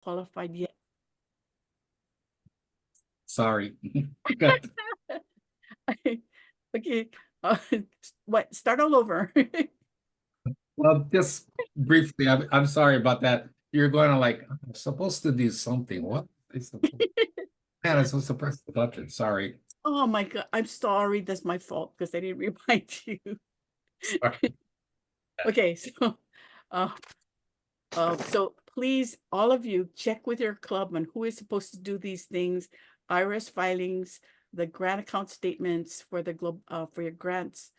qualified yet. Sorry. Good. Okay, what? Start all over. Well, just briefly, I'm sorry about that. You're going to like, I'm supposed to do something. What is the man? I'm supposed to press the button. Sorry. Oh my God, I'm sorry. That's my fault because I didn't remind you. Sorry. Okay, uh, so please, all of you, check with your club on who is supposed to do these things, IRS filings, the grant account statements for the for your grants,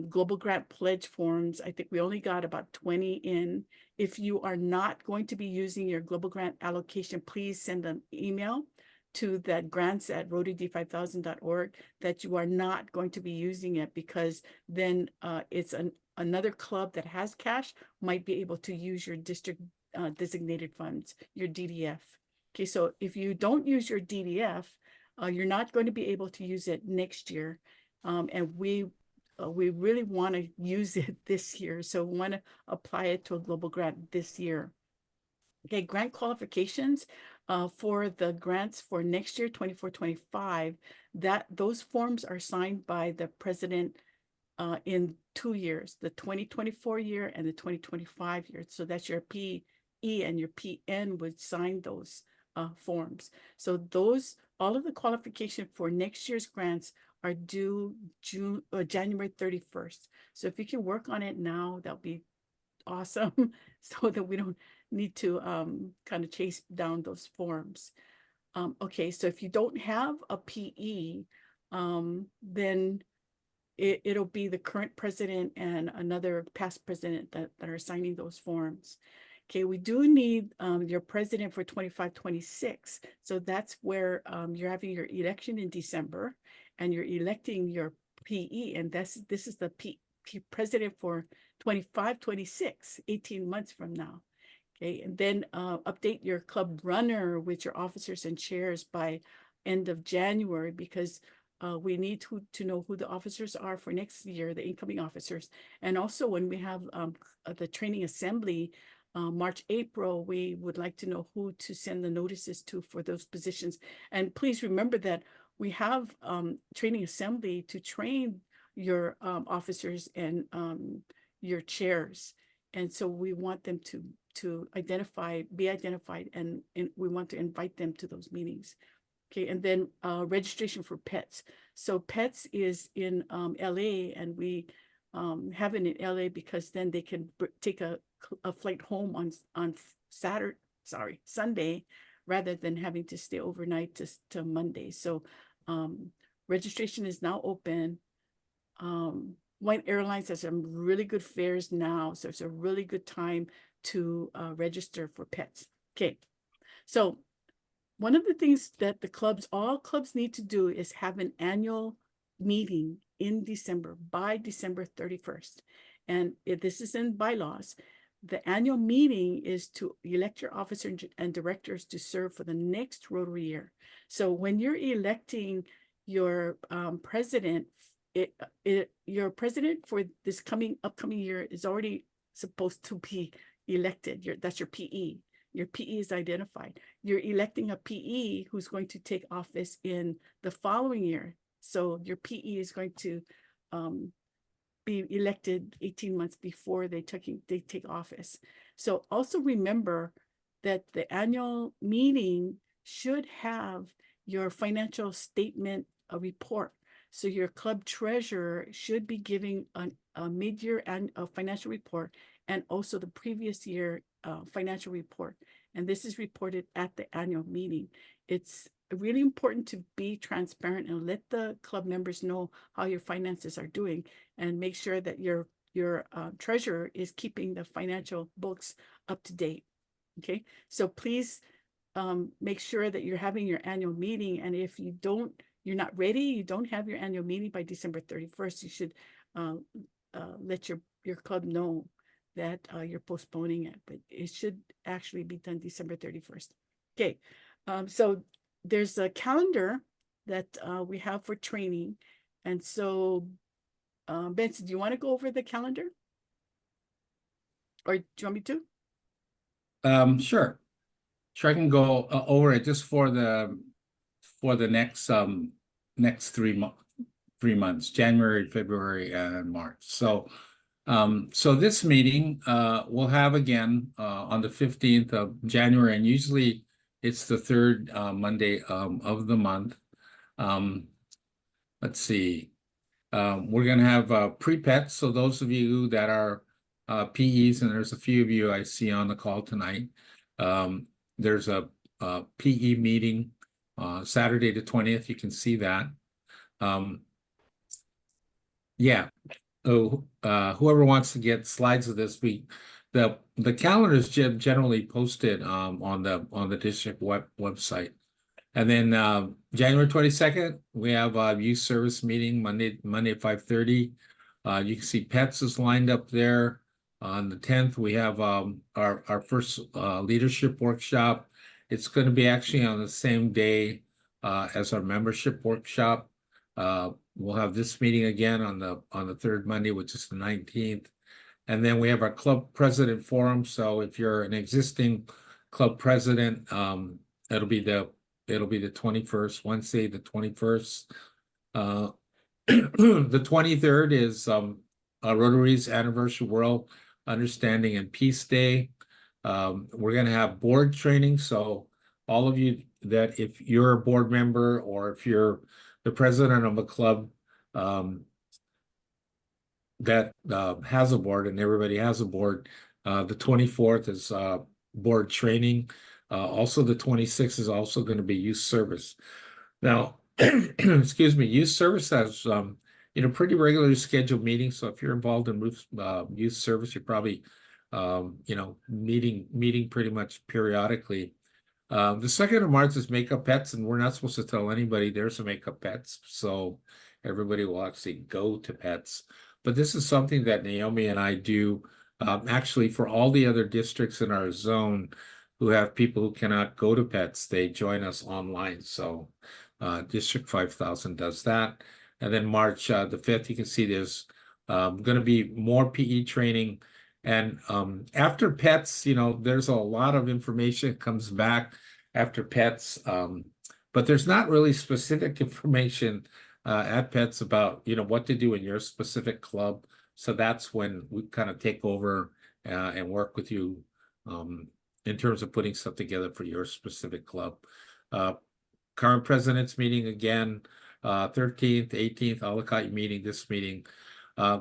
global grant pledge forms. I think we only got about 20 in. If you are not going to be using your global grant allocation, please send an email to that grants@rotyd5000.org that you are not going to be using it, because then it's another club that has cash might be able to use your district designated funds, your DDF. Okay, so if you don't use your DDF, you're not going to be able to use it next year. And we really want to use it this year. So we want to apply it to a global grant this year. Okay, grant qualifications for the grants for next year, 24-25, that those forms are signed by the president in 2 years, the 2024 year and the 2025 year. So that's your PE and your PN would sign those forms. So those, all of the qualification for next year's grants are due January 31st. So if you can work on it now, that'll be awesome, so that we don't need to kind of chase down those forms. Okay, so if you don't have a PE, then it'll be the current president and another past president that are signing those forms. Okay, we do need your president for 25-26. So that's where you're having your election in December and you're electing your PE. And this is the president for 25-26, 18 months from now. Okay, and then update your club runner with your officers and chairs by end of January, because we need to know who the officers are for next year, the incoming officers. And also when we have the training assembly, March, April, we would like to know who to send the notices to for those positions. And please remember that we have training assembly to train your officers and your chairs. And so we want them to be identified, and we want to invite them to those meetings. Okay, and then registration for pets. So pets is in LA, and we have it in LA because then they can take a flight home on Sunday, rather than having to stay overnight to Monday. So registration is now open. White Airlines has some really good fares now, so it's a really good time to register for pets. Okay, so one of the things that all clubs need to do is have an annual meeting in December, by December 31st. And if this is in bylaws, the annual meeting is to elect your officers and directors to serve for the next Rotary year. So when you're electing your president, your president for this upcoming year is already supposed to be elected. That's your PE. Your PE is identified. You're electing a PE who's going to take office in the following year. So your PE is going to be elected 18 months before they take office. So also remember that the annual meeting should have your financial statement report. So your club treasurer should be giving a mid-year and a financial report, and also the previous year financial report. And this is reported at the annual meeting. It's really important to be transparent and let the club members know how your finances are doing, and make sure that your treasurer is keeping the financial books up to date. Okay, so please make sure that you're having your annual meeting. And if you're not ready, you don't have your annual meeting by December 31st, you should let your club know that you're postponing it, but it should actually be done December 31st. Okay, so there's a calendar that we have for training. And so, Benson, do you want to go over the calendar? Or do you want me to? Sure. sure I can go over it just for the next 3 months, January, February, and March. So so this meeting we'll have again on the 15th of January, and usually it's the third Monday of the month. Let's see. We're going to have pre-pets. So those of you that are PEs, and there's a few of you I see on the call tonight, there's a PE meeting Saturday the 20th. You can see that. Yeah. Oh, whoever wants to get slides of this week, the calendar is generally posted on the district website. And then January 22nd, we have a youth service meeting Monday at 5:30. You can see pets is lined up there. On the 10th, we have our first leadership workshop. It's going to be actually on the same day as our membership workshop. We'll have this meeting again on the third Monday, which is the 19th. And then we have our club president forum. So if you're an existing club president, it'll be the 21st, Wednesday, the 21st. The 23rd is Rotary's Anniversary World Understanding and Peace Day. We're going to have board training. So all of you that if you're a board member or if you're the president of a club that has a board, and everybody has a board, the 24th is board training. Also, the 26th is also going to be youth service. Now, excuse me, youth service has pretty regularly scheduled meetings. So if you're involved in youth service, you're probably meeting pretty much periodically. The 2nd of March is Makeup Pets, and we're not supposed to tell anybody there's a Makeup Pets, so everybody will actually go to Pets. But this is something that Naomi and I do actually for all the other districts in our zone who have people who cannot go to Pets. They join us online. So District 5000 does that. And then March the 5th, you can see there's going to be more PE training. And after Pets, there's a lot of information that comes back after Pets, but there's not really specific information at Pets about what to do in your specific club. So that's when we kind of take over and work with you in terms of putting stuff together for your specific club. Current president's meeting again, 13th, 18th, Alaka'i meeting, this meeting.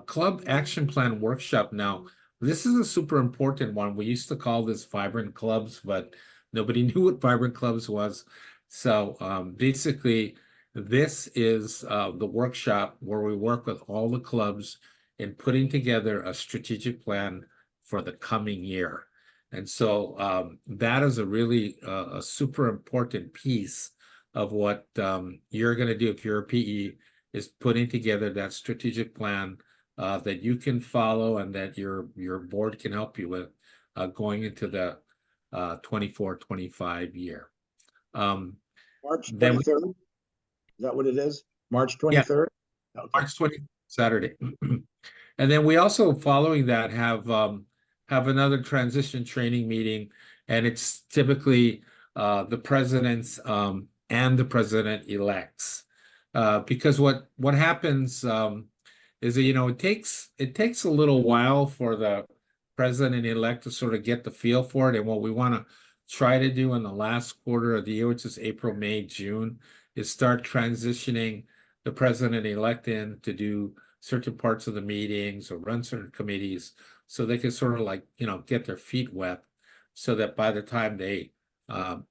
Club action plan workshop. Now, this is a super important one. We used to call this Vibrant Clubs, but nobody knew what Vibrant Clubs was. So basically, this is the workshop where we work with all the clubs in putting together a strategic plan for the coming year. And so that is a really a super important piece of what you're going to do if you're a PE, is putting together that strategic plan that you can follow and that your board can help you with going into the 24-25 year. March 23rd? Is that what it is? March 23rd? Yeah. Okay. March 20th, Saturday. And then we also, following that, have another transition training meeting, and it's typically the presidents and the president-elects. Because what happens is that it takes a little while for the president-elect to sort of get the feel for it. And what we want to try to do in the last quarter of the year, which is April, May, June, is start transitioning the president-elect in to do certain parts of the meetings or run certain committees, so they can sort of get their feet wet, so that by the time they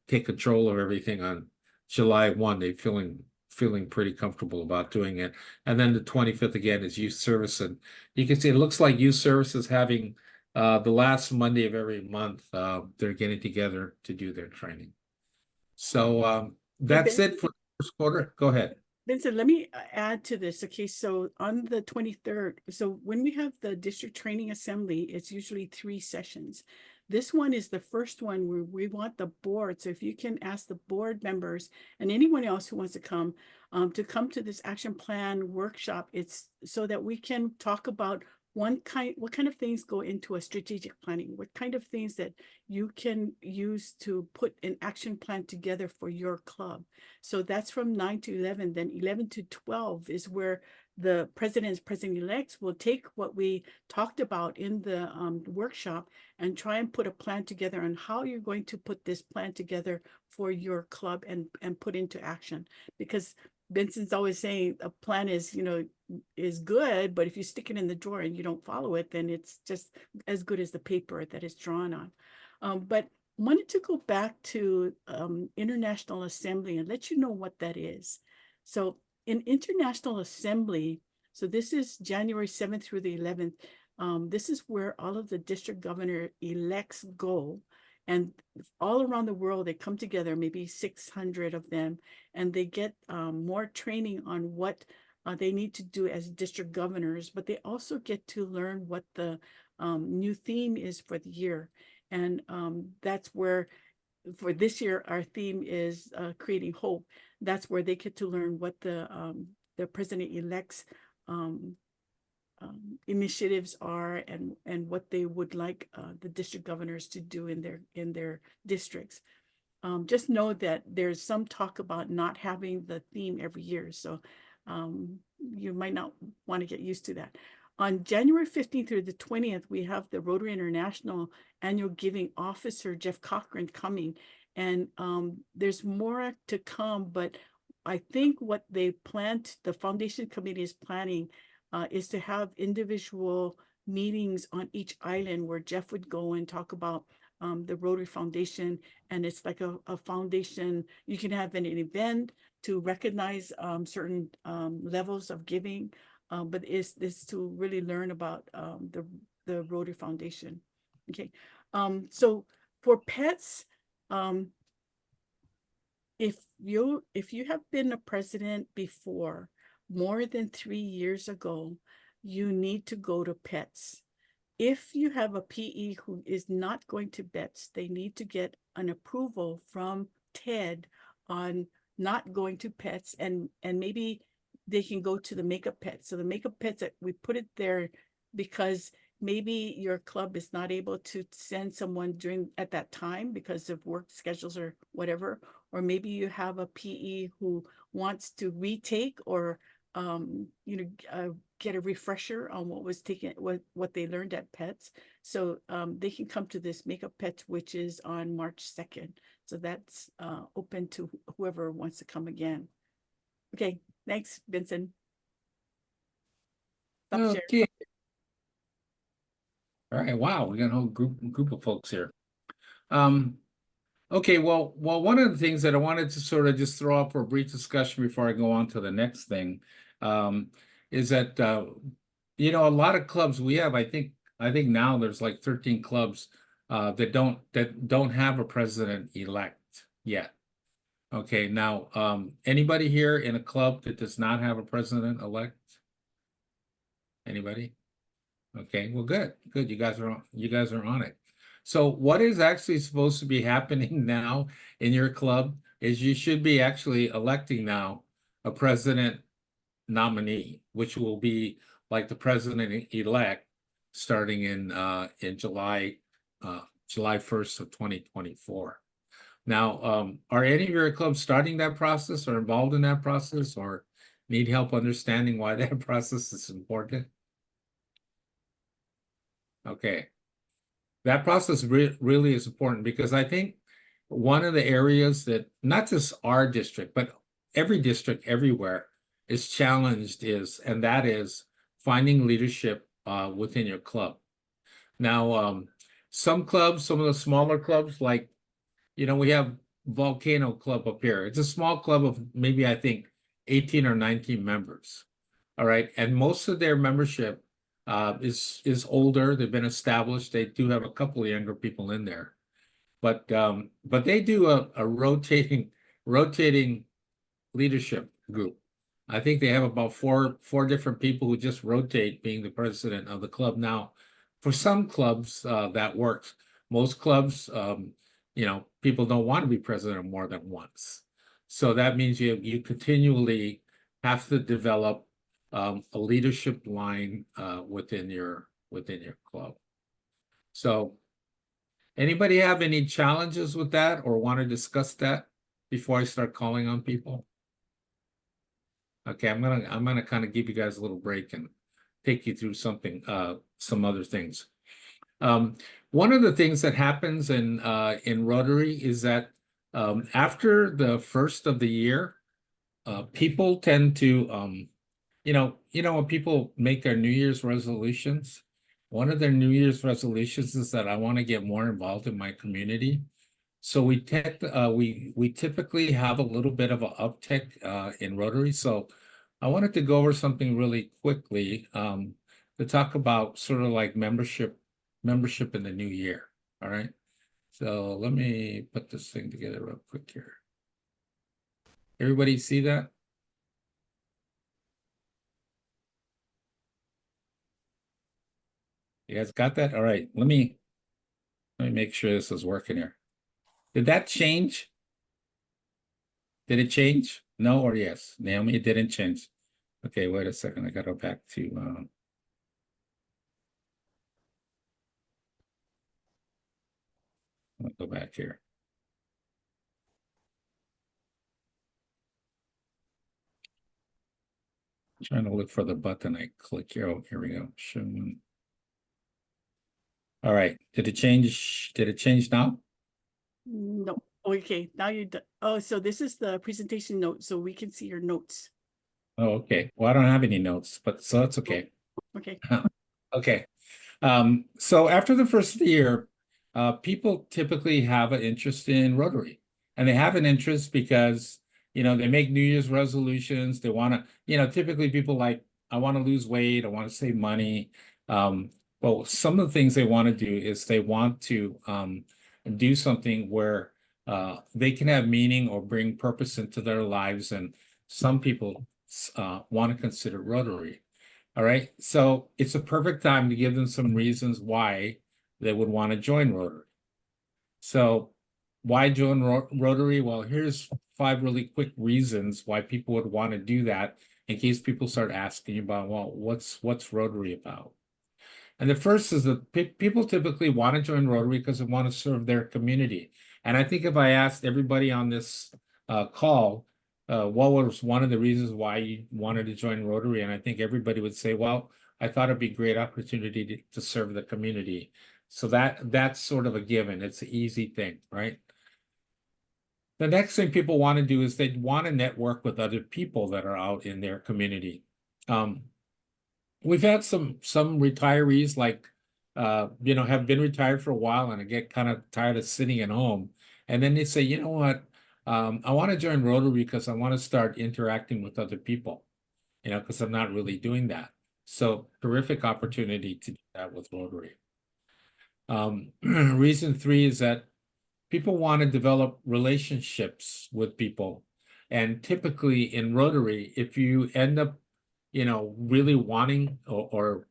take control of everything on July 1, they're feeling pretty comfortable about doing it. And then the 25th again is youth service, and you can see it looks like youth service is having the last Monday of every month. They're getting together to do their training. So that's it for the first quarter. Go ahead. Vincent, let me add to this. Okay, so on the 23rd, so when we have the district training assembly, it's usually 3 sessions. This one is the first one where we want the board. So if you can ask the board members and anyone else who wants to come to this action plan workshop, it's so that we can talk about what kind of things go into a strategic planning? What kind of things that you can use to put an action plan together for your club? So that's from 9 to 11. Then 11 to 12 is where the president-elects will take what we talked about in the workshop and try and put a plan together on how you're going to put this plan together for your club and put into action. Because Benson's always saying a plan is, is good, but if you stick it in the drawer and you don't follow it, then it's just as good as the paper that it's drawn on. But wanted to go back to International Assembly and let you know what that is. So in International Assembly, so this is January 7th through the 11th. This is where all of the district governor elects go. And all around the world, they come together, maybe 600 of them, and they get more training on what they need to do as district governors, but they also get to learn what the new theme is for the year. And that's where, for this year, our theme is creating hope. That's where they get to learn what the president-elect's initiatives are and what they would like the district governors to do in their districts. Just know that there's some talk about not having the theme every year, so you might not want to get used to that. On January 15th through the 20th, we have the Rotary International Annual Giving Officer, Jeff Cochran, coming. And there's more to come, but I think what they planned, the foundation committee is planning, is to have individual meetings on each island where Jeff would go and talk about the Rotary Foundation. And it's like a foundation. You can have an event to recognize certain levels of giving, but it's to really learn about the Rotary Foundation. Okay, so for pets, if you have been a president before, more than 3 years ago, you need to go to pets. If you have a PE who is not going to pets, they need to get an approval from TED on not going to pets, and maybe they can go to the makeup pets. So the makeup pets, that we put it there because maybe your club is not able to send someone at that time because of work schedules or whatever, or maybe you have a PE who wants to retake or get a refresher on what was taken, what they learned at pets. So they can come to this makeup pets, which is on March 2nd. So that's open to whoever wants to come again. Okay, thanks, Vincent. Stop sharing. Okay. All right. Wow, we got a whole group of folks here. Okay, well, one of the things that I wanted to sort of just throw up for a brief discussion before I go on to the next thing is that a lot of clubs we have, I think now there's like 13 clubs that don't have a president-elect yet. Okay, now anybody here in a club that does not have a president-elect? Anybody? Okay, well, good. You guys are on it. So what is actually supposed to be happening now in your club is you should be actually electing now a president nominee, which will be like the president-elect starting in July 1st of 2024. Now, are any of your clubs starting that process or involved in that process or need help understanding why that process is important? Okay. That process really is important because I think one of the areas that not just our district, but every district everywhere is challenged and that is finding leadership within your club. Now, some clubs, some of the smaller clubs, like, we have Volcano Club up here. It's a small club of maybe, I think, 18 or 19 members. All right. And most of their membership is older. They've been established. They do have a couple of younger people in there, but they do a rotating leadership group. I think they have about four different people who just rotate being the president of the club. Now, for some clubs that works. Most clubs, people don't want to be president more than once. So that means you continually have to develop a leadership line within your club. So anybody have any challenges with that or want to discuss that before I start calling on people? Okay, I'm gonna kind of give you guys a little break and take you through some other things. One of the things that happens in Rotary is that after the first of the year, people tend to when people make their New Year's resolutions, one of their New Year's resolutions is that I want to get more involved in my community. So we typically have a little bit of an uptick in Rotary. So I wanted to go over something really quickly to talk about sort of like membership in the new year. All right. So let me put this thing together real quick here. Everybody see that? You guys got that? All right. Let me make sure this is working here. Did that change? Did it change? No or yes? Naomi, it didn't change. Okay, wait a second. I gotta go back to I'll go back here. I'm trying to look for the button I click here. Oh, here we go. Show. All right. Did it change? Did it change now? No. Okay, now you're done. Oh, so this is the presentation note, so we can see your notes. Oh, okay. Well, I don't have any notes, but so that's okay. Okay. Okay. So after the first of the year, people typically have an interest in Rotary, and they have an interest because they make New Year's resolutions. They want to, typically people like, I want to lose weight, I want to save money. Well, some of the things they want to do is they want to do something where they can have meaning or bring purpose into their lives, and some people want to consider Rotary. All right, so it's a perfect time to give them some reasons why they would want to join Rotary. So why join Rotary? Well, here's 5 really quick reasons why people would want to do that in case people start asking about, well, what's Rotary about? And the first is that people typically want to join Rotary because they want to serve their community. And I think if I asked everybody on this call, what was one of the reasons why you wanted to join Rotary? And I think everybody would say, well, I thought it'd be a great opportunity to serve the community. So that's sort of a given. It's an easy thing, right? The next thing people want to do is they want to network with other people that are out in their community. We've had some retirees like have been retired for a while and I get kind of tired of sitting at home. And then they say, you know what? I want to join Rotary because I want to start interacting with other people, because I'm not really doing that. So terrific opportunity to do that with Rotary. Reason 3 is that people want to develop relationships with people. And typically in Rotary, if you end up, really wanting or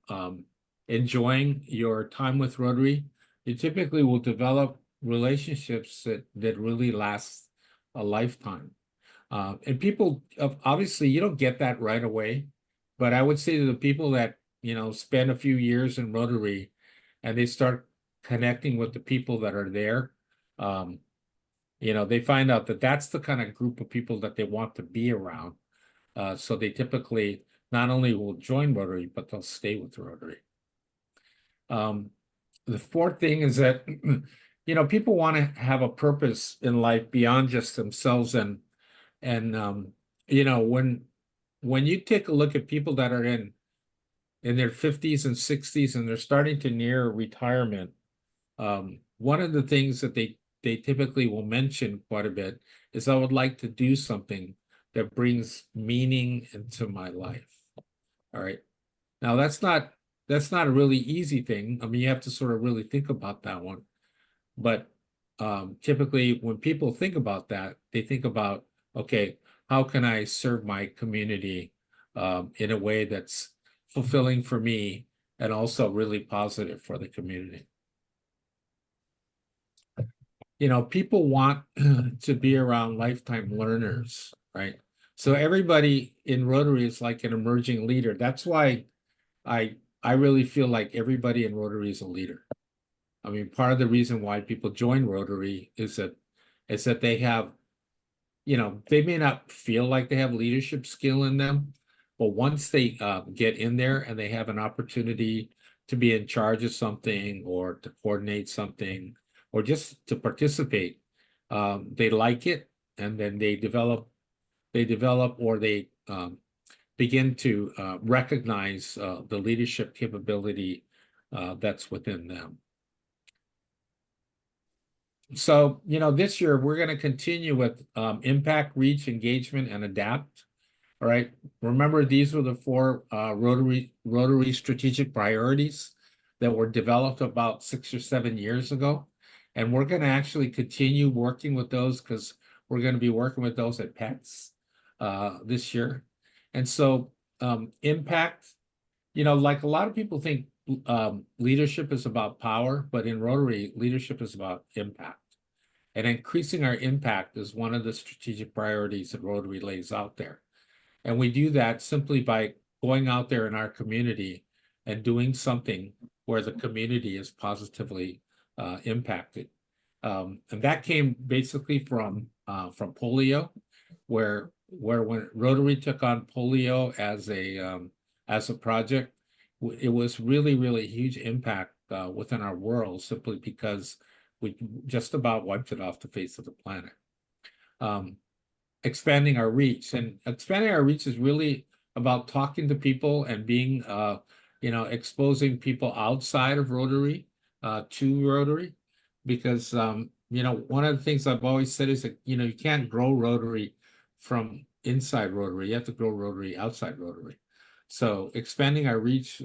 enjoying your time with Rotary, you typically will develop relationships that really last a lifetime. And people, obviously, you don't get that right away, but I would say to the people that, spend a few years in Rotary and they start connecting with the people that are there, they find out that that's the kind of group of people that they want to be around. So they typically not only will join Rotary, but they'll stay with Rotary. The 4th thing is that, people want to have a purpose in life beyond just themselves. And when you take a look at people that are in their 50s and 60s and they're starting to near retirement, one of the things that they typically will mention quite a bit is I would like to do something that brings meaning into my life. All right. Now that's not a really easy thing. I mean, you have to sort of really think about that one. But typically when people think about that, they think about, okay, how can I serve my community in a way that's fulfilling for me and also really positive for the community? People want to be around lifetime learners, right? So everybody in Rotary is like an emerging leader. That's why I really feel like everybody in Rotary is a leader. I mean, part of the reason why people join Rotary is that they have, they may not feel like they have leadership skill in them, but once they get in there and they have an opportunity to be in charge of something or to coordinate something or just to participate, they like it, and then they develop or they begin to recognize the leadership capability that's within them. So, this year we're going to continue with impact, reach, engagement, and adapt. All right. Remember, these were the four Rotary strategic priorities that were developed about 6 or 7 years ago. And we're going to actually continue working with those because we're going to be working with those at PETS this year. And so impact, like a lot of people think leadership is about power, but in Rotary, leadership is about impact. And increasing our impact is one of the strategic priorities that Rotary lays out there. And we do that simply by going out there in our community and doing something where the community is positively impacted. And that came basically from polio, where when Rotary took on polio as a project, it was really, really a huge impact within our world, simply because we just about wiped it off the face of the planet. Expanding our reach, and expanding our reach is really about talking to people and being, exposing people outside of Rotary to Rotary, because, one of the things I've always said is that, you can't grow Rotary from inside Rotary. You have to grow Rotary outside Rotary. So expanding our reach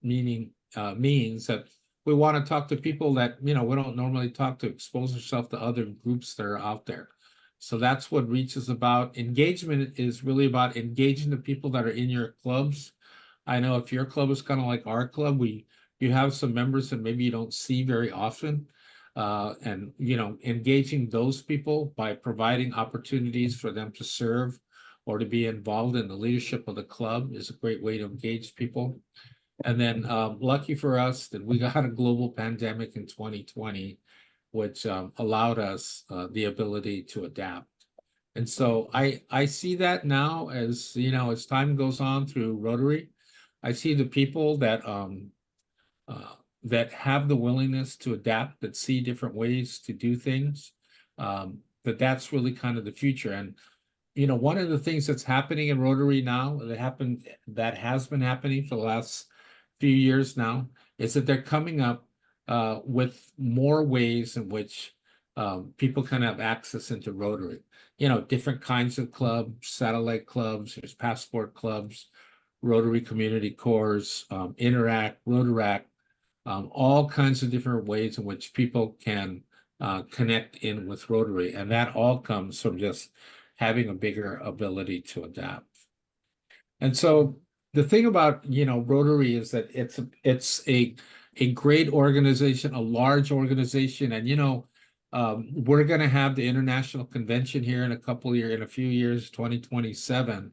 means that we want to talk to people that, we don't normally talk to, expose ourselves to other groups that are out there. So that's what reach is about. Engagement is really about engaging the people that are in your clubs. I know if your club is kind of like our club, you have some members that maybe you don't see very often. And, engaging those people by providing opportunities for them to serve or to be involved in the leadership of the club is a great way to engage people. And then lucky for us that we got a global pandemic in 2020, which allowed us the ability to adapt. And so I see that now as, as time goes on through Rotary, I see the people that have the willingness to adapt, that see different ways to do things, that's really kind of the future. And, one of the things that's happening in Rotary now that has been happening for the last few years now is that they're coming up with more ways in which people can have access into Rotary. Different kinds of clubs, satellite clubs, there's passport clubs, Rotary Community Corps, Interact, Rotaract, all kinds of different ways in which people can connect in with Rotary. And that all comes from just having a bigger ability to adapt. And so the thing about, Rotary is that it's a great organization, a large organization. And, we're going to have the International Convention here in a few years, 2027,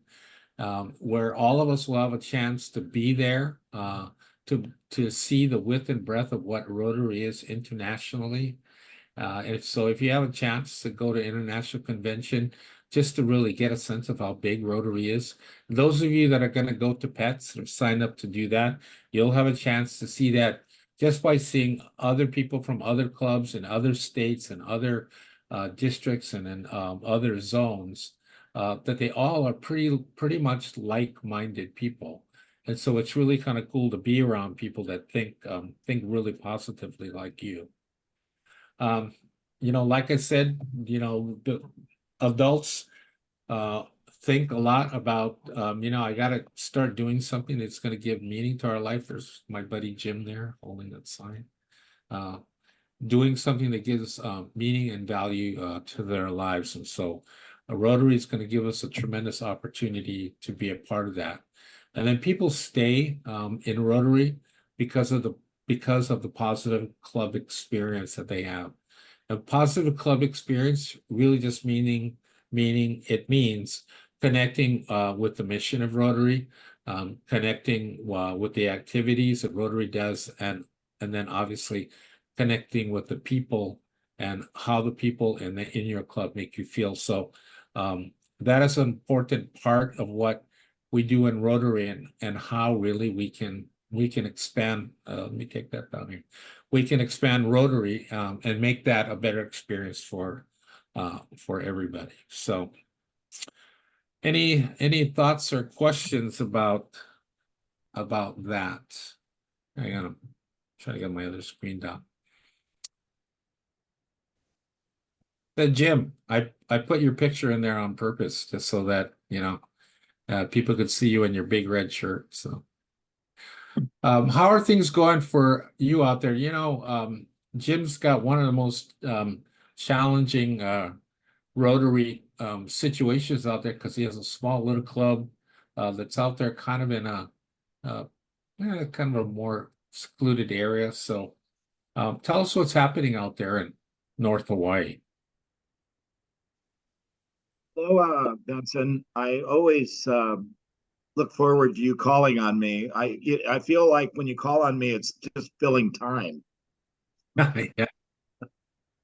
where all of us will have a chance to be there, to see the width and breadth of what Rotary is internationally. If you have a chance to go to International Convention, just to really get a sense of how big Rotary is. Those of you that are going to go to PETS or sign up to do that, you'll have a chance to see that just by seeing other people from other clubs in other states and other districts and in other zones, that they all are pretty much like-minded people. And so it's really kind of cool to be around people that think really positively like you. Like I said, the adults think a lot about, I got to start doing something that's going to give meaning to our life. There's my buddy Jim there holding that sign. Doing something that gives meaning and value to their lives. And so Rotary is going to give us a tremendous opportunity to be a part of that. And then people stay in Rotary because of the positive club experience that they have. A positive club experience really just means connecting with the mission of Rotary, connecting with the activities that Rotary does, and then obviously connecting with the people and how the people in your club make you feel. So that is an important part of what we do in Rotary, and how really we can expand. Let me take that down here. We can expand Rotary and make that a better experience for everybody. So any thoughts or questions about that? Hang on, I'm trying to get my other screen down. Then Jim, I put your picture in there on purpose just so that people could see you in your big red shirt. So how are things going for you out there? Jim's got one of the most challenging Rotary situations out there, because he has a small little club that's out there kind of in a kind of a more secluded area. So tell us what's happening out there in North Hawaii. Hello, Benson. I always look forward to you calling on me. I feel like when you call on me, it's just filling time. Yeah.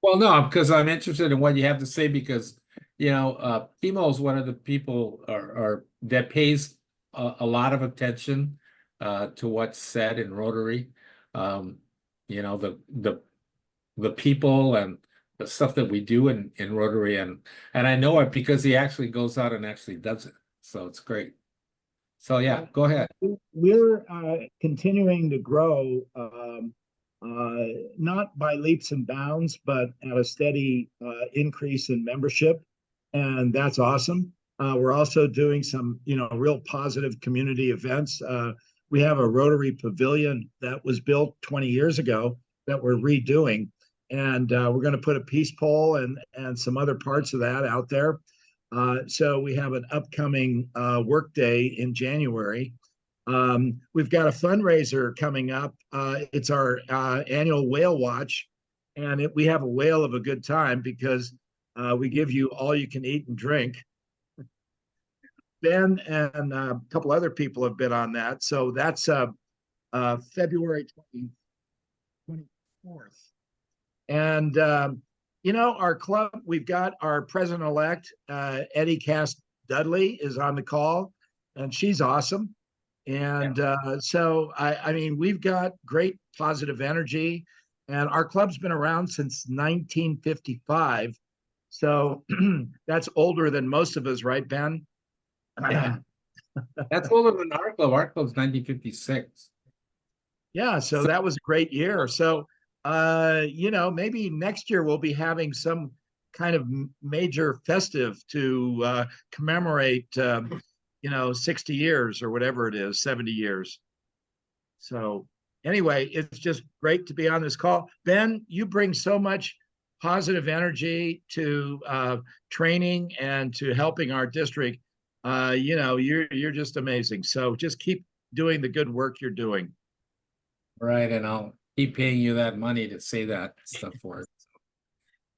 Well, no, because I'm interested in what you have to say, because Timo is one of the people that pays a lot of attention to what's said in Rotary. The people and the stuff that we do in Rotary, and I know it because he actually goes out and actually does it. So it's great. So yeah, go ahead. We're continuing to grow, not by leaps and bounds, but at a steady increase in membership, and that's awesome. We're also doing some, real positive community events. We have a Rotary Pavilion that was built 20 years ago that we're redoing, and we're going to put a peace pole and some other parts of that out there. So we have an upcoming work day in January. We've got a fundraiser coming up. It's our annual whale watch, and we have a whale of a good time because we give you all you can eat and drink. Ben and a couple other people have been on that. So that's February 24th. And, our club, we've got our president-elect, Eddie Cass Dudley, is on the call, and she's awesome. And so, I mean, we've got great positive energy, and our club's been around since 1955. So that's older than most of us, right, Ben? That's older than our club. Our club's 1956. Yeah, so that was a great year. So, maybe next year we'll be having some kind of major festive to commemorate, 60 years or whatever it is, 70 years. So anyway, it's just great to be on this call. Ben, you bring so much positive energy to training and to helping our district. You're just amazing. So just keep doing the good work you're doing. Right, and I'll keep paying you that money to say that stuff for it.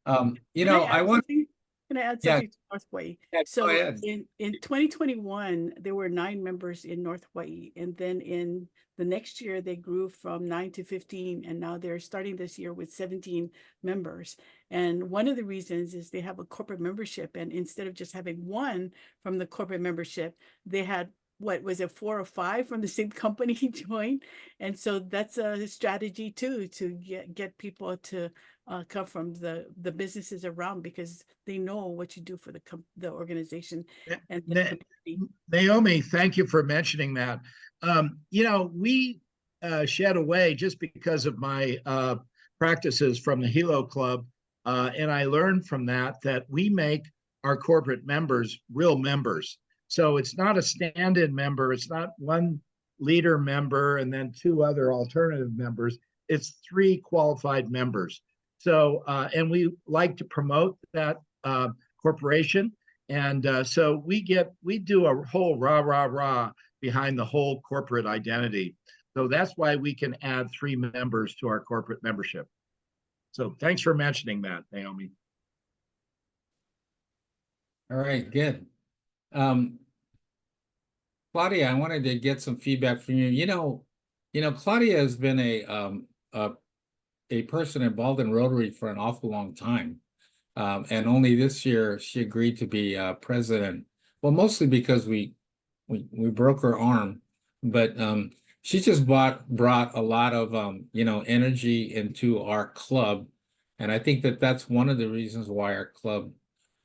Can I add Yeah. something to North Hawaii? Yeah, So go ahead. in 2021, there were 9 members in North Hawaii, and then in the next year they grew from 9 to 15, and now they're starting this year with 17 members. And one of the reasons is they have a corporate membership, and instead of just having one from the corporate membership, they had, what was it, 4 or 5 from the same company join. And so that's a strategy too, to get people to come from the businesses around, because they know what you do for the organization and the community. Naomi, thank you for mentioning that. We shed away just because of my practices from the Hilo Club, and I learned from that we make our corporate members real members. So it's not a stand-in member. It's not one leader member and then 2 other alternative members. It's 3 qualified members. So, and we like to promote that corporation. And so we do a whole rah behind the whole corporate identity. So that's why we can add 3 members to our corporate membership. So thanks for mentioning that, Naomi. All right, good. Um, Claudia, I wanted to get some feedback from you. Claudia has been a person involved in Rotary for an awful long time. And only this year she agreed to be president. Well, mostly because we broke her arm, but she just brought a lot of energy into our club, and I think that that's one of the reasons why our club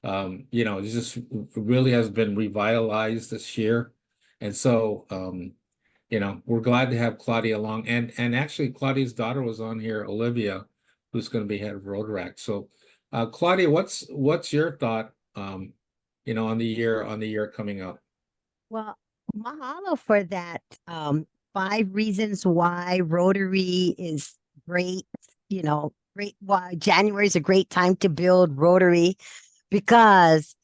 just really has been revitalized this year, and so we're glad to have Claudia along, and actually Claudia's daughter was on here, Olivia, who's going to be head of Rotaract. So, Claudia, what's your thought, on the year coming up? Well, mahalo for that. 5 reasons why Rotary is great. Great. Why January is a great time to build Rotary, because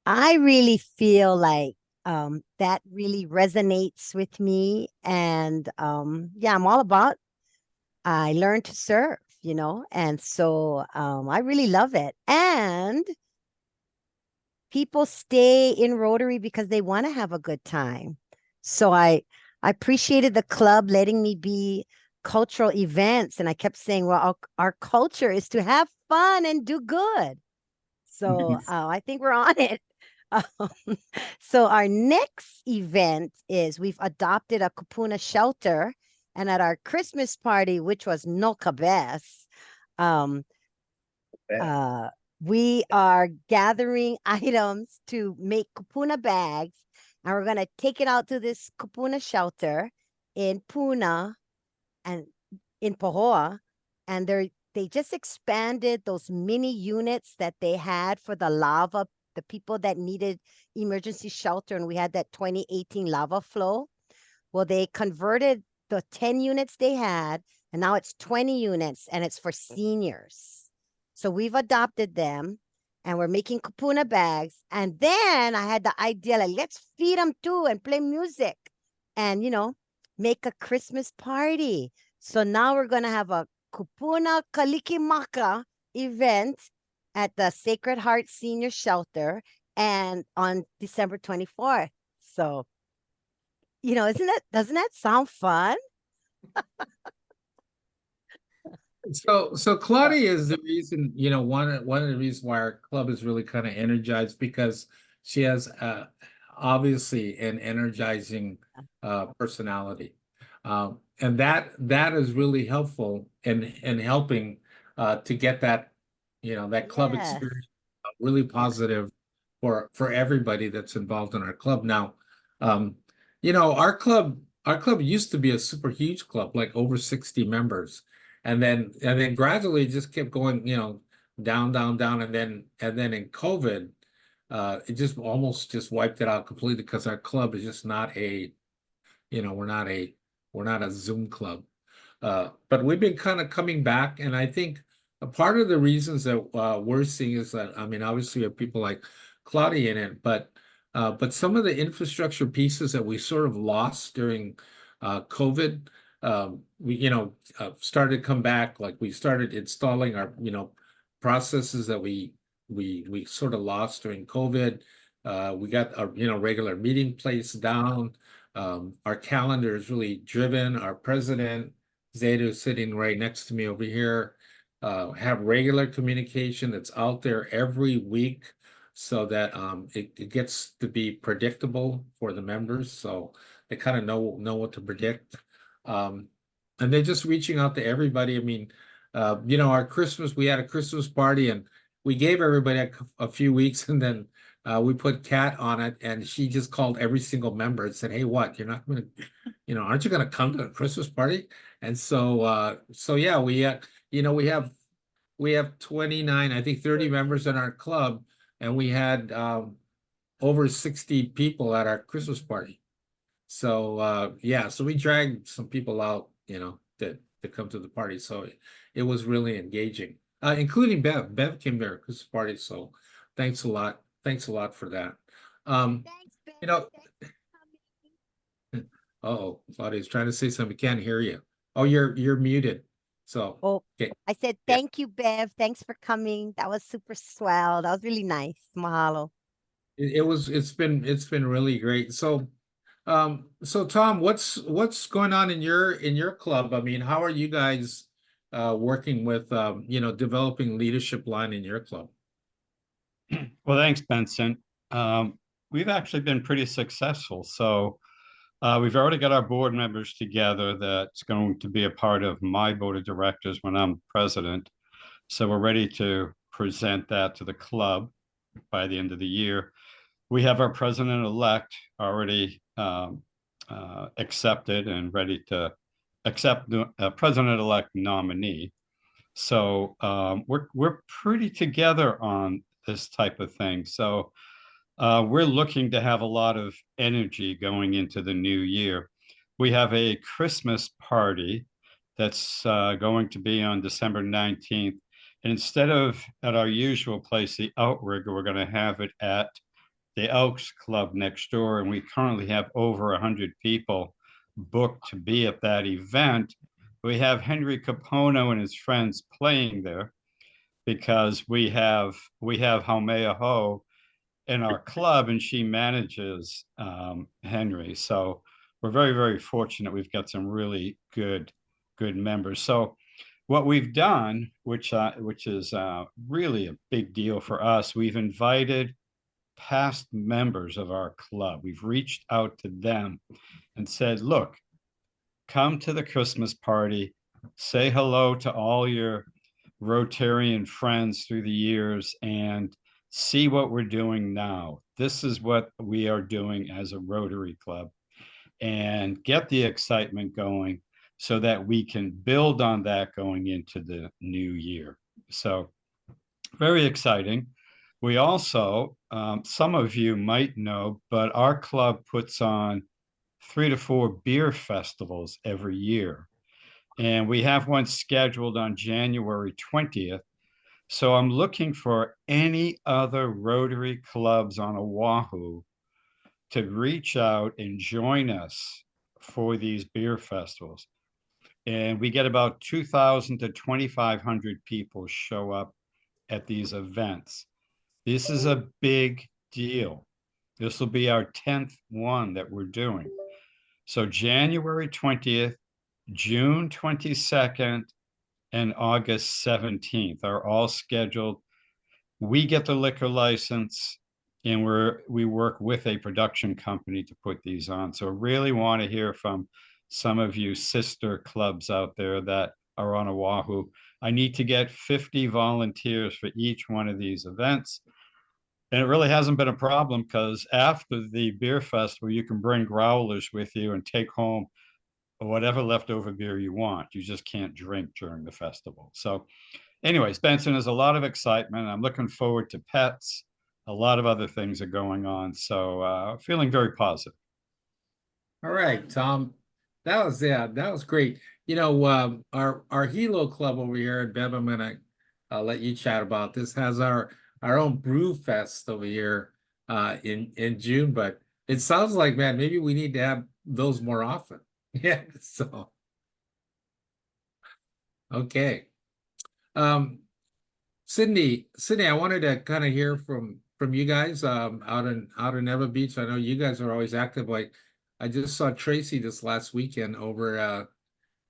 I really feel like that really resonates with me. And yeah, I'm all about I learned to serve, and so I really love it. And people stay in Rotary because they want to have a good time. So I appreciated the club letting me be cultural events, and I kept saying, well, our culture is to have fun and do good. So I think we're on it. Um, so our next event is we've adopted a kupuna shelter, and at our Christmas party, which was no cabez, um, uh, we are gathering items to make kupuna bags, and we're gonna take it out to this kupuna shelter in Puna and in Pahoa, and they just expanded those mini units that they had for the people that needed emergency shelter, and we had that 2018 lava flow. Well, they converted the 10 units they had, and now it's 20 units, and it's for seniors. So we've adopted them, and we're making kupuna bags. And then I had the idea, like, let's feed them too and play music and, make a Christmas party. So now we're going to have a kupuna kalikimaka event at the Sacred Heart Senior Shelter and on December 24th. So, doesn't that sound fun? So Claudia is the reason, one of the reasons why our club is really kind of energized, because she has obviously an energizing personality. And that is really helpful in helping to get that club Yes. experience really positive for everybody that's involved in our club. Now, our club used to be a super huge club, like over 60 members. And then gradually it just kept going, down, down, down. And then in COVID, it just almost just wiped it out completely, because our club is just not we're not a Zoom club. But we've been kind of coming back, and I think a part of the reasons that we're seeing is that, I mean, obviously we have people like Claudia in it, but some of the infrastructure pieces that we sort of lost during COVID, we started to come back. Like, we started installing our processes that we sort of lost during COVID. We got our regular meeting place down. Our calendar is really driven. Our president, Zeta, sitting right next to me over here, have regular communication that's out there every week, so that it gets to be predictable for the members, so they kind of know what to predict. And they're just reaching out to everybody. I mean, we had a Christmas party, and we gave everybody a few weeks, and then we put Kat on it, and she just called every single member and said, "Hey, what? You're not going to, aren't you going to come to the Christmas party?" And so yeah, we have 29, I think 30 members in our club, and we had over 60 people at our Christmas party. So yeah, so we dragged some people out, to come to the party. So it was really engaging, including Bev. Bev came to our Christmas party, so thanks a lot. Thanks a lot for that. Thanks, Ben. You know, Thanks for coming. oh, Claudia's trying to say something. Can't hear you. Oh, you're muted. So Oh, okay. I said, Yeah. thank you, Bev. Thanks for coming. That was super swell. That was really nice. Mahalo. It's been really great. So Tom, what's going on in your club? I mean, how are you guys working with developing leadership line in your club? Well, thanks, Benson. We've actually been pretty successful. So we've already got our board members together that's going to be a part of my board of directors when I'm president. So we're ready to present that to the club by the end of the year. We have our president-elect already accepted and ready to accept the president-elect nominee. So we're pretty together on this type of thing. So we're looking to have a lot of energy going into the new year. We have a Christmas party that's going to be on December 19th. And instead of at our usual place, the Outrigger, we're going to have it at the Elks Club next door. And we currently have over 100 people booked to be at that event. We have Henry Capono and his friends playing there because we have Haumea Ho in our club, and she manages Henry. So we're very, very fortunate. We've got some really good members. So what we've done, which is really a big deal for us, we've invited past members of our club. We've reached out to them and said, look, come to the Christmas party, say hello to all your Rotarian friends through the years, and see what we're doing now. This is what we are doing as a Rotary Club, and get the excitement going so that we can build on that going into the new year. So very exciting. We also, some of you might know, but our club puts on 3 to 4 beer festivals every year. And we have one scheduled on January 20th. So I'm looking for any other Rotary clubs on Oahu to reach out and join us for these beer festivals. And we get about 2,000 to 2,500 people show up at these events. This is a big deal. This will be our 10th one that we're doing. So January 20th, June 22nd, and August 17th are all scheduled. We get the liquor license, and we work with a production company to put these on. So really want to hear from some of you sister clubs out there that are on Oahu. I need to get 50 volunteers for each one of these events. And it really hasn't been a problem because after the beer festival, you can bring growlers with you and take home whatever leftover beer you want. You just can't drink during the festival. So anyways, Benson, there's a lot of excitement. I'm looking forward to pets. A lot of other things are going on. So feeling very positive. All right, Tom. That was great. Our Hilo Club over here in Bev, I'm gonna let you chat about this, has our own brew fest over here in June, but it sounds like, man, maybe we need to have those more often. Yeah, so okay. Sydney, I wanted to kind of hear from you guys out in Eva Beach. I know you guys are always active. Like I just saw Tracy this last weekend over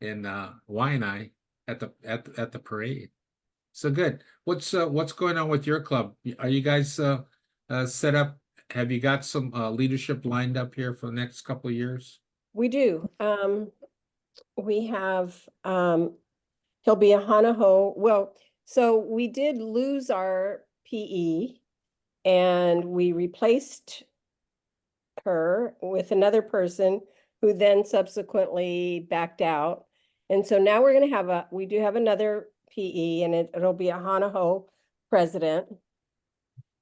in Waianae at the parade. So good. What's going on with your club? Are you guys set up? Have you got some leadership lined up here for the next couple of years? We do. We have he'll be a Hanaho. Well, so we did lose our PE and we replaced her with another person who then subsequently backed out. And so now we're going to have we do have another PE, and it'll be a Hanaho president.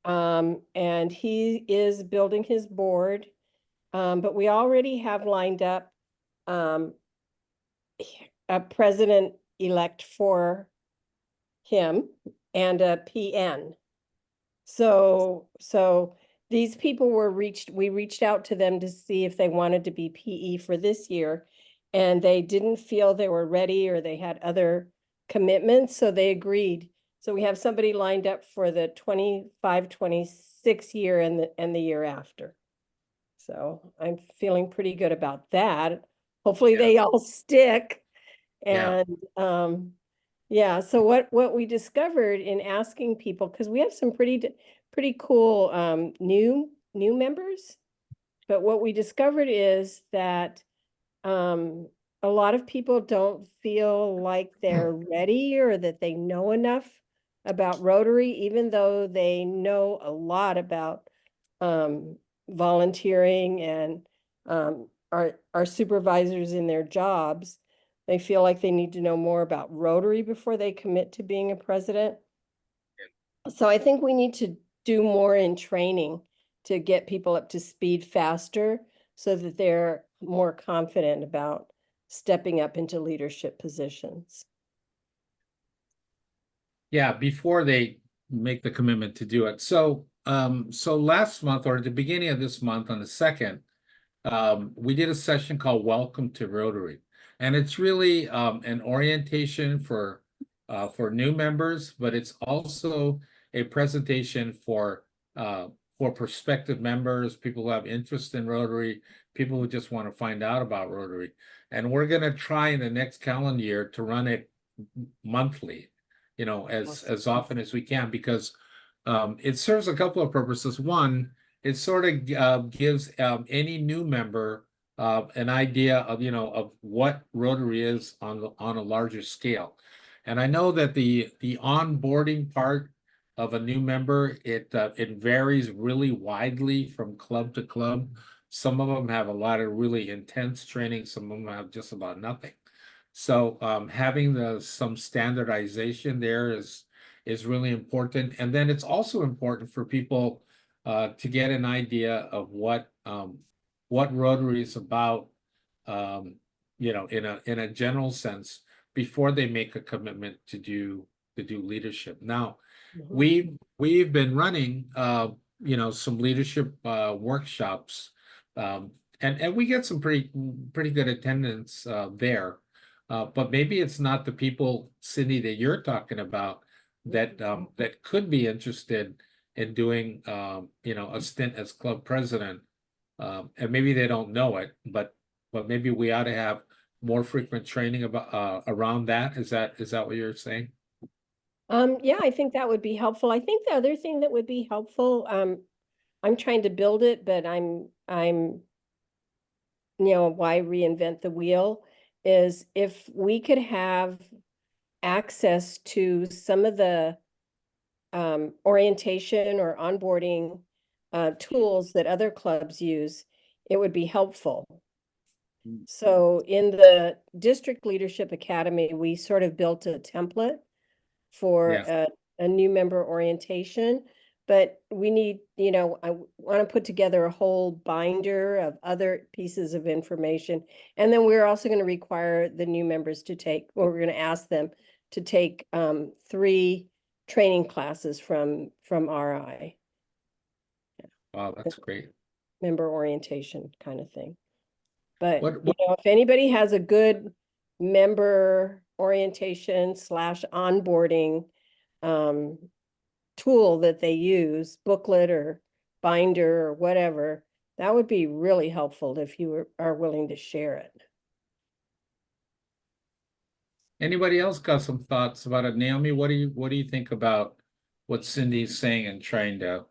And he is building his board. But we already have lined up a president-elect for him and a PN. So these people we reached out to them to see if they wanted to be PE for this year, and they didn't feel they were ready or they had other commitments, so they agreed So we have somebody lined up for the 25-26 year and the year after. So I'm feeling pretty good about that. Hopefully they all stick. Yeah. And yeah, so what we discovered in asking people, because we have some pretty cool new members, but what we discovered is that a lot of people don't feel like they're ready or that they know enough about Rotary, even though they know a lot about volunteering and our supervisors in their jobs. They feel like they need to know more about Rotary before they commit to being a president. So I think we need to do more in training to get people up to speed faster so that they're more confident about stepping up into leadership positions. Yeah, before they make the commitment to do it. So last month or at the beginning of this month on the 2nd, we did a session called Welcome to Rotary. And it's really an orientation for new members, but it's also a presentation for prospective members, people who have interest in Rotary, people who just want to find out about Rotary. And we're going to try in the next calendar year to run it monthly, as often as we can, because it serves a couple of purposes. One, it sort of gives any new member an idea of of what Rotary is on a larger scale. And I know that the onboarding part of a new member, it varies really widely from club to club. Some of them have a lot of really intense training. Some of them have just about nothing. So having some standardization there is really important. And then it's also important for people to get an idea of what Rotary is about, in a general sense before they make a commitment to do leadership. Now, we've been running some leadership workshops, and we get some pretty good attendance there. But maybe it's not the people, Cindy, that you're talking about that could be interested in doing a stint as club president. And maybe they don't know it, but maybe we ought to have more frequent training about around that. Is that what you're saying? Yeah, I think that would be helpful. I think the other thing that would be helpful, I'm trying to build it, but why reinvent the wheel, is if we could have access to some of the orientation or onboarding tools that other clubs use, it would be helpful. So in the District Leadership Academy, we sort of built a template for a new member orientation, but we need, I want to put together a whole binder of other pieces of information. And then we're also going to require the new members to take, or we're going to ask them to take 3 training classes from RI. Wow, that's great. Member orientation kind of thing. But What if anybody has a good member orientation / onboarding tool that they use, booklet or binder or whatever, that would be really helpful if you are willing to share it. Anybody else got some thoughts about it? Naomi, what do you think about what Cindy's saying and trying to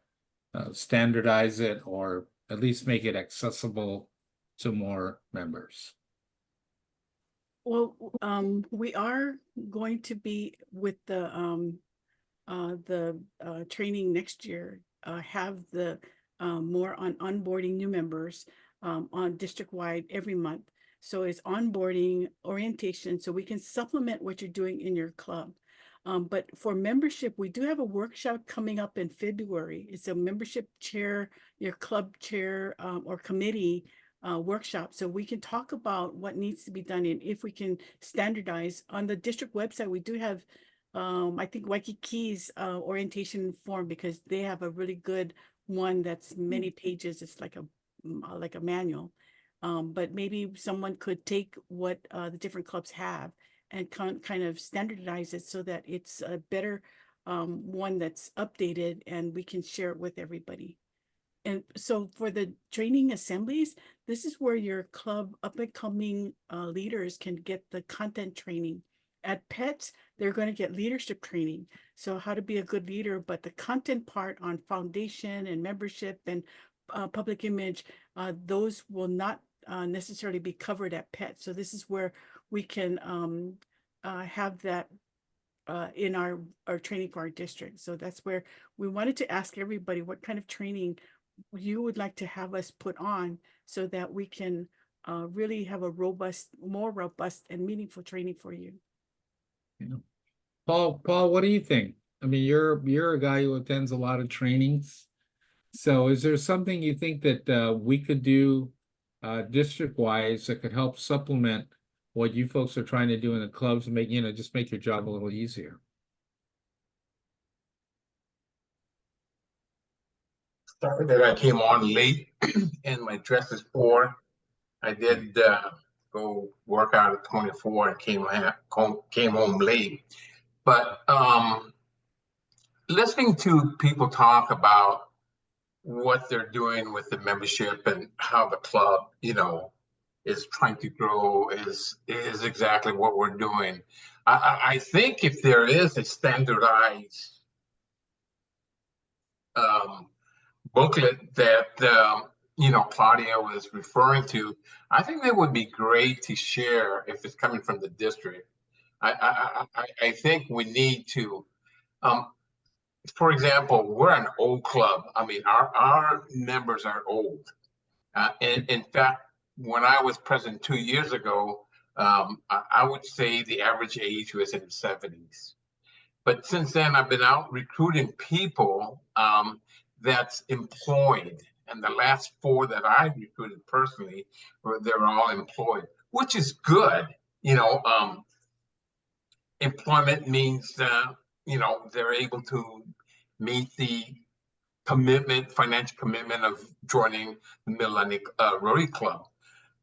standardize it, or at least make it accessible to more members? Well, we are going to be with the training next year, have the more on onboarding new members on district-wide every month. So it's onboarding orientation, so we can supplement what you're doing in your club. But for membership, we do have a workshop coming up in February. It's a membership chair, your club chair or committee workshop. So we can talk about what needs to be done and if we can standardize. On the district website, we do have I think Waikiki's orientation form, because they have a really good one that's many pages. It's like a manual. But maybe someone could take what the different clubs have and kind of standardize it so that it's a better one that's updated and we can share it with everybody. And so for the training assemblies, this is where your club up and coming leaders can get the content training. At PETS, they're going to get leadership training. So how to be a good leader, but the content part on foundation and membership and public image, those will not necessarily be covered at PETS. So this is where we can have that in our training for our district. So that's where we wanted to ask everybody what kind of training you would like to have us put on so that we can really have a more robust and meaningful training for you. Yeah. Paul, what do you think? I mean, you're a guy who attends a lot of trainings. So is there something you think that we could do district-wise that could help supplement what you folks are trying to do in the clubs and make, just make your job a little easier? Sorry that I came on late and my dress is poor. I did go work out at 24 and came home late. But listening to people talk about what they're doing with the membership and how the club, is trying to grow is exactly what we're doing. I think if there is a standardized booklet that Claudia was referring to, I think that would be great to share if it's coming from the district. I think we need to, for example, we're an old club. I mean, our members are old. In fact, when I was president 2 years ago, I would say the average age was in the 70s. But since then, I've been out recruiting people that's employed. And the last 4 that I recruited personally, they're all employed, which is good. Employment means, they're able to meet the financial commitment of joining the Mid-Atlantic Rotary Club.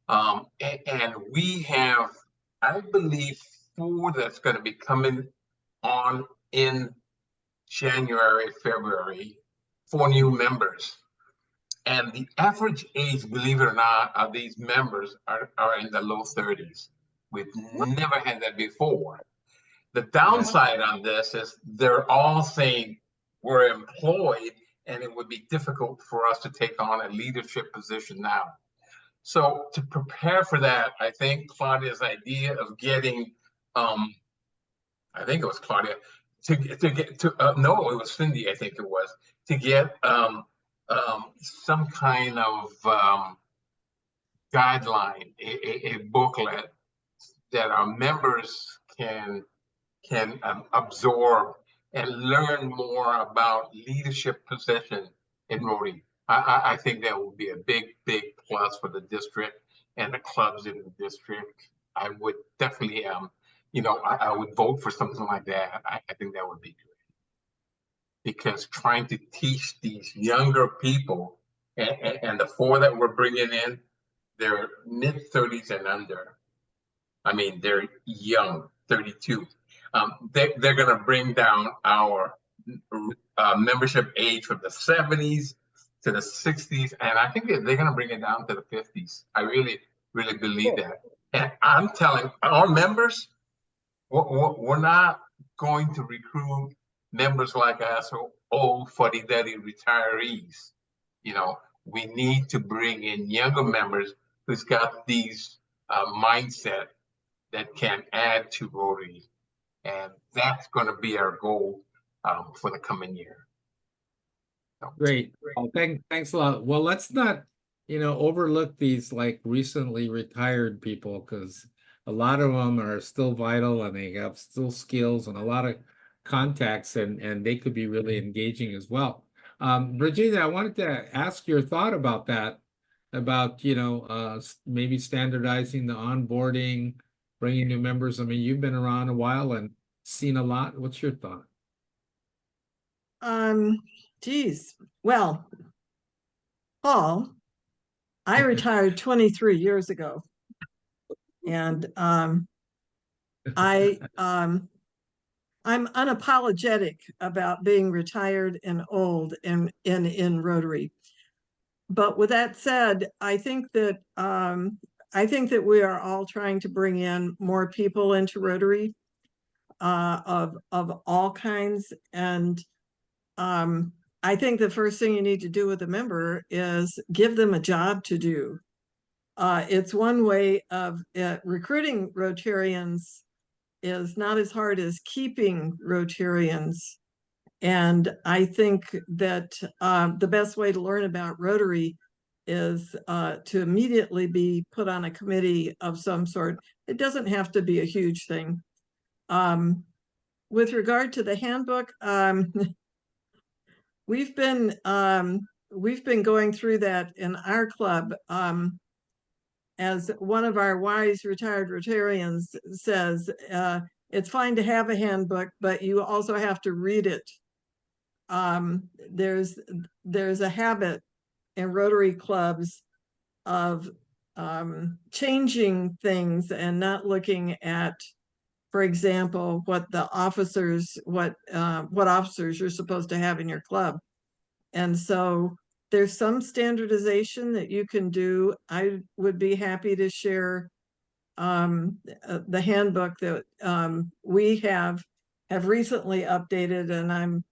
And we have, I believe, 4 that's going to be coming on in January, February, 4 new members. And the average age, believe it or not, of these members are in the low 30s. We've never had that before. The downside on this is they're all saying we're employed and it would be difficult for us to take on a leadership position now. So to prepare for that, I think Claudia's idea of getting, I think it was Claudia, no, it was Cindy, I think it was, to get some kind of guideline, a booklet that our members can absorb and learn more about leadership position in Rotary. I think that would be a big plus for the district and the clubs in the district. I would definitely, I would vote for something like that. I think that would be good. Because trying to teach these younger people, and the 4 that we're bringing in, they're mid-30s and under. I mean, they're young, 32. They're going to bring down our membership age from the 70s to the 60s, and I think they're going to bring it down to the 50s. I really believe that. And I'm telling our members, we're not going to recruit members like us, old fuddy-duddy retirees. We need to bring in younger members who's got these mindset that can add to Rotary. And that's going to be our goal for the coming year. So, Great. Well, thanks a lot. Well, let's not, overlook these like recently retired people, because a lot of them are still vital and they have still skills and a lot of contacts, and they could be really engaging as well. Virginia, I wanted to ask your thought about that, about, maybe standardizing the onboarding, bringing new members. I mean, you've been around a while and seen a lot. What's your thought? Geez. Well, Paul, I retired 23 years ago. And I I'm unapologetic about being retired and old in Rotary. But with that said, I think that we are all trying to bring in more people into Rotary of all kinds. And I think the first thing you need to do with a member is give them a job to do. It's one way of recruiting Rotarians is not as hard as keeping Rotarians. And I think that the best way to learn about Rotary is to immediately be put on a committee of some sort. It doesn't have to be a huge thing. With regard to the handbook, we've been going through that in our club. As one of our wise retired Rotarians says, it's fine to have a handbook, but you also have to read it. There's a habit in Rotary clubs of changing things and not looking at, for example, what officers you're supposed to have in your club. And so there's some standardization that you can do. I would be happy to share the handbook that we have recently updated, and I'm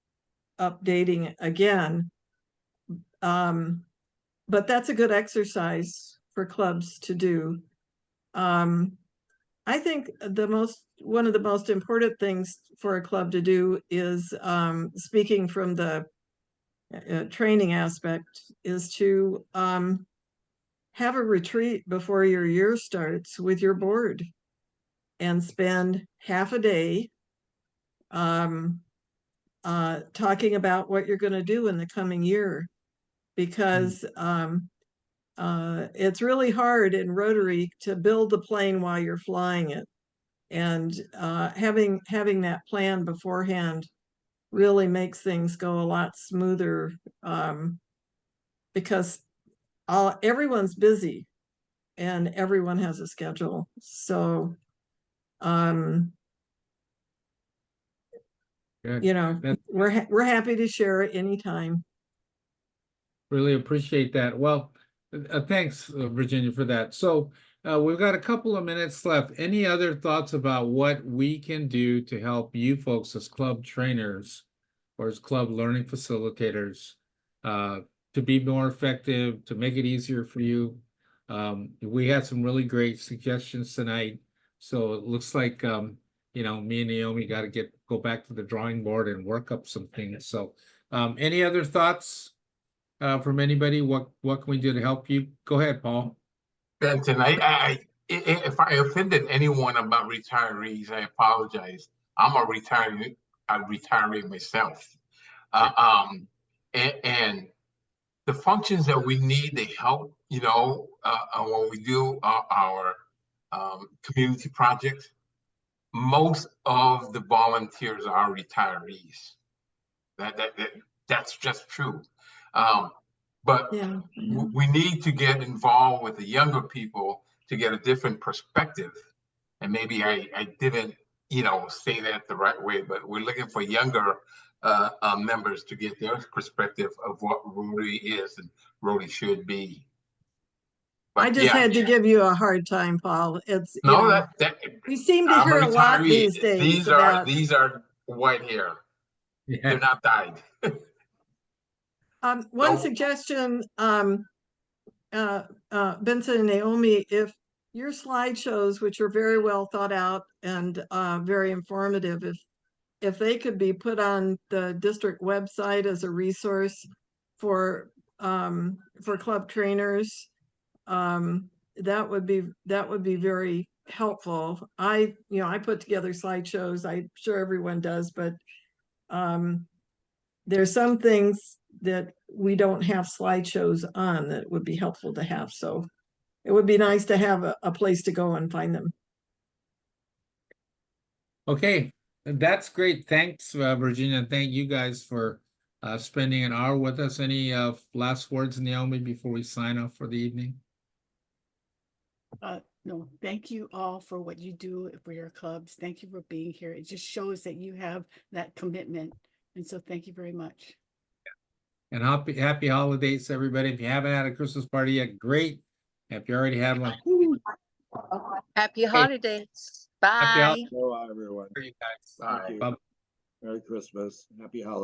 updating again. But that's a good exercise for clubs to do. I think one of the most important things for a club to do is, speaking from the training aspect, is to have a retreat before your year starts with your board and spend half a day talking about what you're going to do in the coming year, because it's really hard in Rotary to build the plane while you're flying it. And having that plan beforehand really makes things go a lot smoother, because everyone's busy and everyone has a schedule. So, Good. we're happy to share it anytime. Really appreciate that. Well, thanks, Virginia, for that. So we've got a couple of minutes left. Any other thoughts about what we can do to help you folks as club trainers or as club learning facilitators to be more effective, to make it easier for you? We had some really great suggestions tonight. So it looks like, me and Naomi got to go back to the drawing board and work up some things. So any other thoughts from anybody? What can we do to help you? Go ahead, Paul. Benson, if I offended anyone about retirees, I apologize. I'm a retiree myself. And the functions that we need to help, when we do our community projects, most of the volunteers are retirees. That's just true. But Yeah. we need to get involved with the younger people to get a different perspective. And maybe I didn't, say that the right way, but we're looking for younger members to get their perspective of what Rotary is and Rotary should be. But I just had to give you a hard time, Paul. It's we seem to hear a lot these days. These are white hair. Yeah. They're not dyed. One suggestion, Benson and Naomi, if your slideshows, which are very well thought out and very informative, if they could be put on the district website as a resource for club trainers, that would be very helpful. I put together slideshows. I'm sure everyone does, but there's some things that we don't have slideshows on that would be helpful to have. So it would be nice to have a place to go and find them. Okay, that's great. Thanks, Virginia. And thank you guys for spending an hour with us. Any last words, Naomi, before we sign off for the evening? No, thank you all for what you do for your clubs. Thank you for being here. It just shows that you have that commitment. And so thank you very much. And happy holidays, everybody. If you haven't had a Christmas party yet, great. If you already had one, woo, Happy holidays. Bye. happy holidays. Hello, everyone. for you guys. Bye. Thank you. Bye. Merry Christmas. Happy holidays.